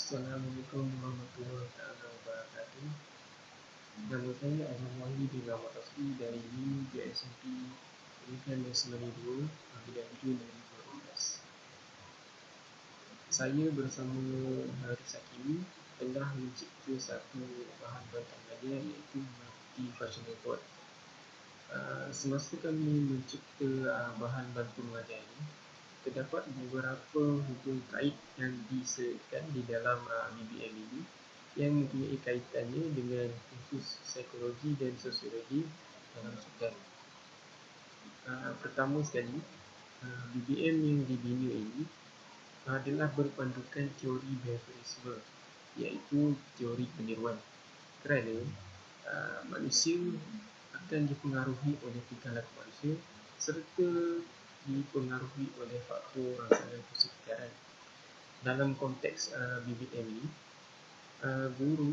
Assalamualaikum warahmatullahi wabarakatuh. Nama saya Azam Wahid bin Muhammad Rasli dari NIM JSMP Pendidikan Nasional 2 Bidang Jun 2018. Saya bersama Haris Hakimi telah mencipta satu bahan bantu belajar iaitu Multifunctional Board. Semasa kami mencipta bahan bantu mengajar ini, terdapat beberapa hubung kait yang disertakan di dalam BBM ini yang mempunyai kaitannya dengan khusus psikologi dan sosiologi dalam sukan. Pertama sekali, BBM yang dibina ini adalah berpandukan teori behaviorisme, iaitu teori peniruan, kerana manusia akan dipengaruhi oleh tingkah laku manusia serta dipengaruhi oleh faktor rangsangan persekitaran. Dalam konteks BBM ini, guru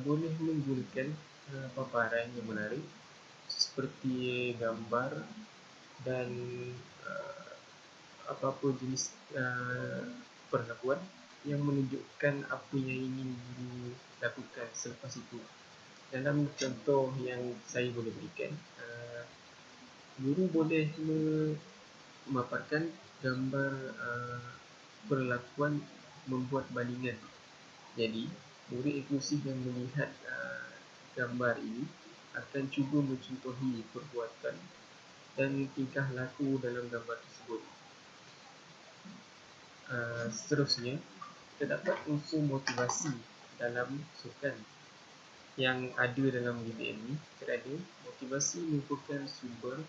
boleh menggunakan paparan yang menarik seperti gambar dan apa-apa jenis perlakuan yang menunjukkan apa yang ingin guru lakukan selepas itu. Dalam contoh yang saya boleh berikan, guru boleh memaparkan gambar perlakuan membuat bandingan. Jadi, murid inklusif yang melihat gambar ini akan cuba mencontohi perbuatan dan tingkah laku dalam gambar tersebut. Seterusnya, terdapat unsur motivasi dalam sukan yang ada dalam BBM ini, kerana motivasi merupakan sumber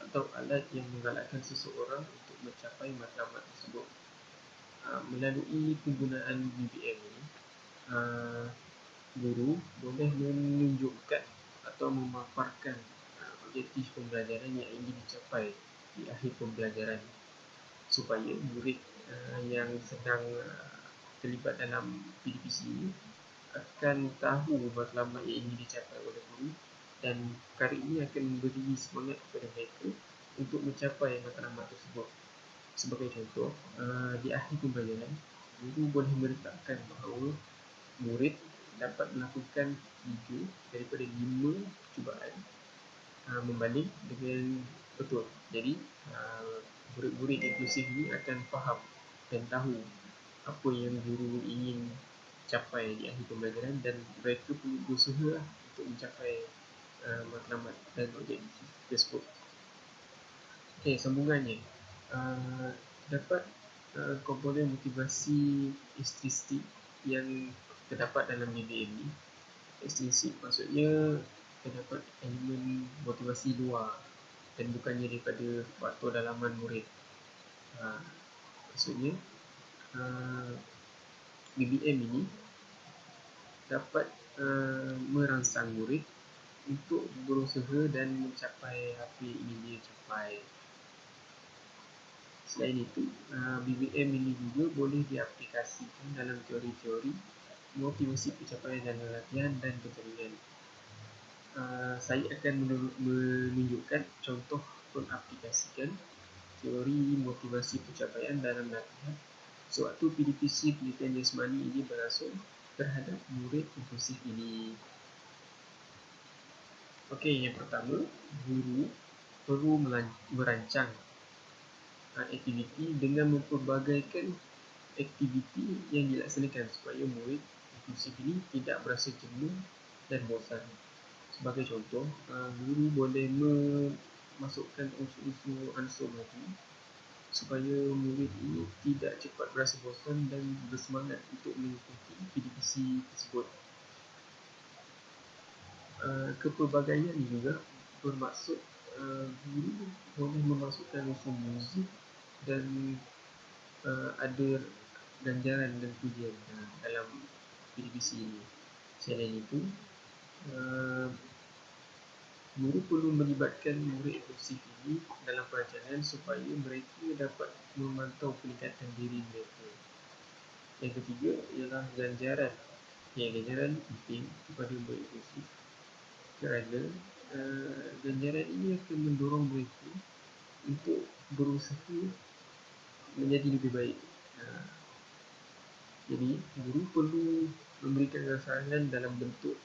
atau alat yang menggalakkan seseorang untuk mencapai matlamat tersebut. Melalui penggunaan BBM ini, guru boleh menunjukkan atau memaparkan objektif pembelajaran yang ingin dicapai di akhir pembelajaran, supaya murid yang sedang terlibat dalam PDPC ini akan tahu matlamat yang ingin dicapai oleh guru, dan perkara ini akan memberi semangat kepada mereka untuk mencapai matlamat tersebut. Sebagai contoh, di akhir pembelajaran, guru boleh meletakkan bahawa murid dapat melakukan 3 daripada 5 cubaan membalik dengan betul. Jadi, murid-murid inklusif ini akan faham dan tahu apa yang guru ingin capai di akhir pembelajaran, dan mereka perlu berusaha untuk mencapai matlamat dan objektif tersebut. Okey, sambungannya, terdapat komponen motivasi ekstrinsik yang terdapat dalam BBM ini. Ekstrinsik maksudnya terdapat elemen motivasi luar dan bukannya daripada faktor dalaman murid. Maksudnya BBM ini dapat merangsang murid untuk berusaha dan mencapai apa yang ingin dia capai. Selain itu, BBM ini juga boleh diaplikasikan dalam teori-teori motivasi pencapaian dalam latihan dan pertandingan. Saya akan menunjukkan contoh pengaplikasikan teori motivasi pencapaian dalam latihan sewaktu PDPC pendidikan jasmani ini berlangsung terhadap murid inklusif ini. Okey, yang pertama, guru perlu merancang aktiviti dengan mempelbagaikan aktiviti yang dilaksanakan supaya murid inklusif ini tidak berasa jenuh dan bosan. Sebagai contoh, guru boleh memasukkan unsur-unsur ansur lagi supaya murid ini tidak cepat berasa bosan dan bersemangat untuk mengikuti PDPC tersebut. Kepelbagaian juga bermaksud guru boleh memasukkan unsur muzik dan ada ganjaran dan pujian dalam PDPC ini. Selain itu, guru perlu melibatkan murid inklusif ini dalam perancangan supaya mereka dapat memantau peningkatan diri mereka. Yang ketiga ialah ganjaran. Ganjaran penting kepada murid inklusif kerana ganjaran ini akan mendorong mereka untuk berusaha menjadi lebih baik. Jadi guru perlu memberikan rangsangan dalam bentuk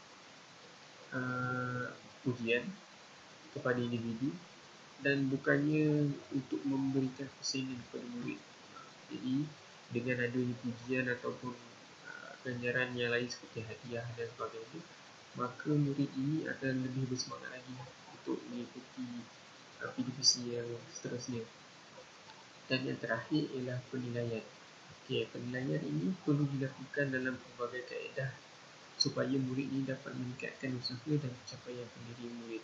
ujian kepada individu dan bukannya untuk memberikan kesenangan kepada murid. Jadi dengan adanya pujian ataupun ganjaran yang lain seperti hadiah dan sebagainya, maka murid ini akan lebih bersemangat lagi untuk mengikuti PDPC yang seterusnya. Dan yang terakhir ialah penilaian. Penilaian ini perlu dilakukan dalam pelbagai kaedah supaya murid ini dapat meningkatkan usaha dan pencapaian pendiri murid.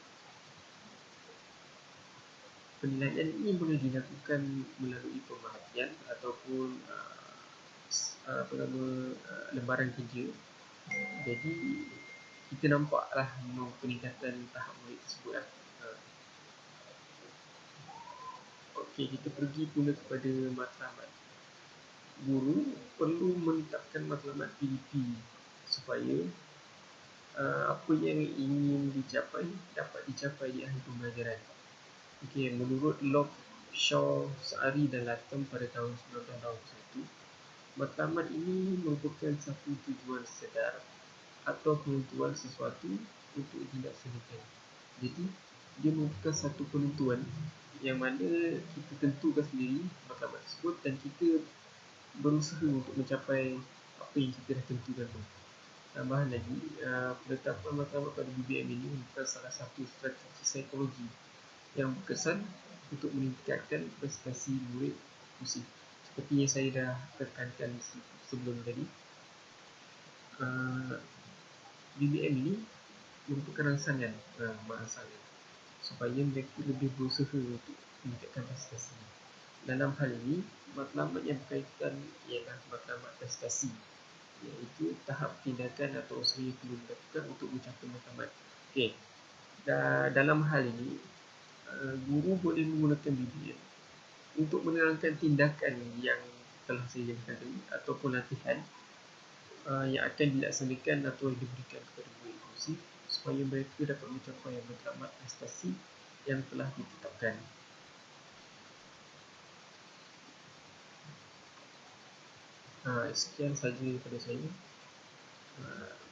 Penilaian ini boleh dilakukan melalui pemerhatian ataupun lembaran kerja. Jadi kita nampaklah peningkatan tahap murid tersebut lah. Okey, kita pergi pula kepada matlamat. Guru perlu menetapkan matlamat PDP supaya apa yang ingin dicapai dapat dicapai di akhir pembelajaran. Okey, menurut Locke, Shaw, Saari dan Latham pada tahun 1981, matlamat ini merupakan satu tujuan sedar atau penentuan sesuatu untuk dilaksanakan. Jadi, dia merupakan satu penentuan yang mana kita tentukan sendiri matlamat tersebut dan kita berusaha untuk mencapai apa yang kita dah tentukan tu. Tambahan lagi, penetapan matlamat pada BBM ini merupakan salah satu strategi psikologi yang berkesan untuk meningkatkan prestasi murid khusus. Seperti yang saya dah tekankan sebelum tadi, BBM ini merupakan rangsangan supaya mereka lebih berusaha untuk meningkatkan prestasi. Dalam hal ini, matlamat yang berkaitan ialah matlamat prestasi, iaitu tahap tindakan atau usaha yang perlu dilakukan untuk mencapai matlamat. Okey, dalam hal ini, guru boleh menggunakan BBM untuk menerangkan tindakan yang telah saya jelaskan tadi ataupun latihan yang akan dilaksanakan atau diberikan kepada murid inklusif supaya mereka dapat mencapai matlamat prestasi yang telah ditetapkan. Sekian saja daripada saya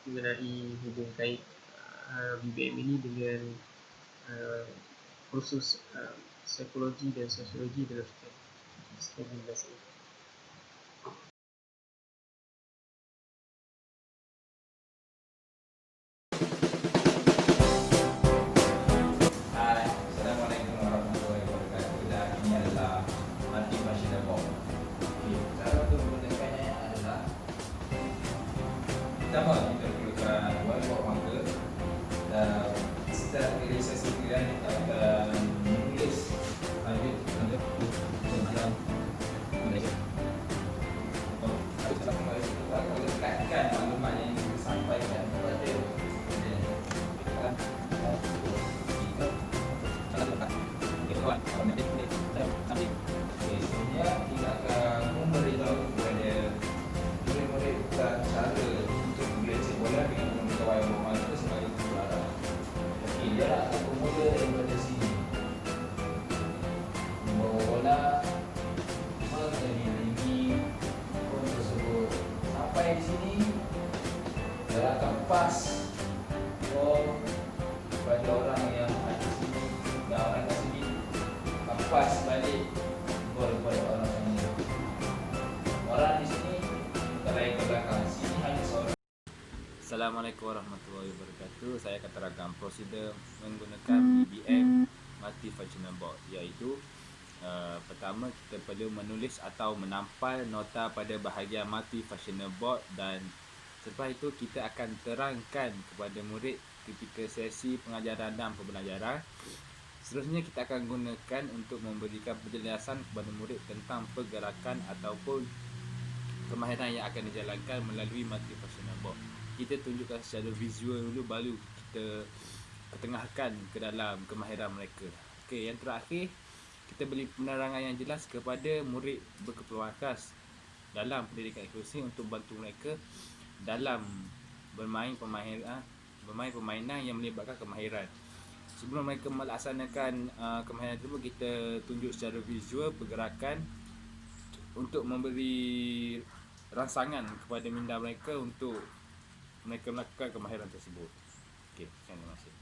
mengenai hubung kait BBM ini dengan kursus psikologi dan sosiologi dalam sekian. Terima kasih. Assalamualaikum warahmatullahi wabarakatuh. Dan ini adalah multi-functional. Cara untuk menggunakannya adalah pertama kita perlukan whiteboard marker dan setelah realisasi pilihan kita akan menulis lanjut tentang Malaysia. Kita akan lekatkan maklumat yang disampaikan kepada sebenarnya kita akan memberitahu kepada murid-murid tentang cara untuk belajar bola dengan menggunakan whiteboard marker sebagai pelajaran. Okey, dia akan bermula daripada sini. Membawa bola mengelilingi pohon tersebut. Sampai di sini, dia akan pas ball kepada orang yang ada di sini dan orang kat sini akan pas balik gol kepada orang ini. Orang di sini terlain ke belakang. Sini hanya seorang. Assalamualaikum warahmatullahi wabarakatuh. Saya akan terangkan prosedur menggunakan BBM multi-functional board, iaitu pertama kita perlu menulis atau menampal nota pada bahagian multi-functional board dan selepas itu kita akan terangkan kepada murid ketika sesi pengajaran dan pembelajaran. Seterusnya kita akan gunakan untuk memberikan penjelasan kepada murid tentang pergerakan ataupun kemahiran yang akan dijalankan melalui multi-functional board. Kita tunjukkan secara visual dulu, baru kita ketengahkan ke dalam kemahiran mereka. Okey, yang terakhir kita beri penerangan yang jelas kepada murid berkeperluan khas dalam pendidikan inklusif untuk bantu mereka dalam bermain permainan yang melibatkan kemahiran. Sebelum mereka melaksanakan kemahiran tersebut, kita tunjuk secara visual pergerakan untuk memberi rangsangan kepada minda mereka untuk mereka melakukan kemahiran tersebut. Okey, terima kasih.